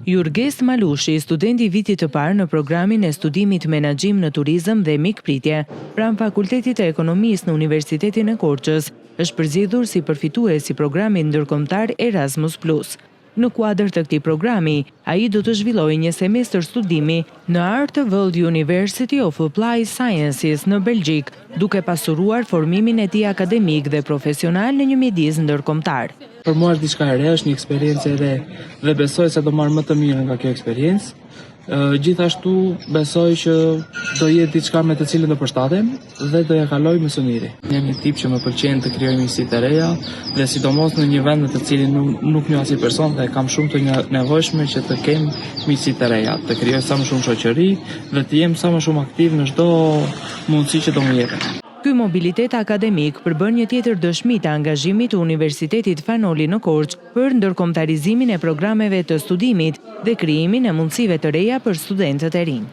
Jurges Malushi, studenti i vitit të parë në programin e studimit Menaxhim në Turizëm dhe Mikpritje, pranë Fakultetit të Ekonomisë në Universitetin e Korçës, është përzgjedhur si përfitues i programit ndërkombëtar Erasmus+. Në kuadër të këtij programi, ai do të zhvillojë një semestër studimi në Art World University of Applied Sciences në Belgjik, duke pasuruar formimin e tij akademik dhe profesional në një mjedis ndërkombëtar. Për mua është diçka e re, është një eksperiencë e re dhe besoj se do marr më të mirë nga kjo eksperiencë. Gjithashtu besoj që do jetë diçka me të cilën do përshtatem dhe do ja kaloj me së miri. Jam një tip që më pëlqen të krijoj miqësi të reja dhe sidomos në një vend në të cilin nuk njoh si person dhe kam shumë të nevojshme që të kem miqësi të reja, të krijoj sa më shumë shoqëri dhe të jem sa më shumë aktiv në çdo mundësi që do më jepet. Ky mobilitet akademik përbën një tjetër dëshmi të angazhimit të Universitetit Fanoli në Korçë për ndërkombëtarizimin e programeve të studimit dhe krijimin e mundësive të reja për studentët e rinj.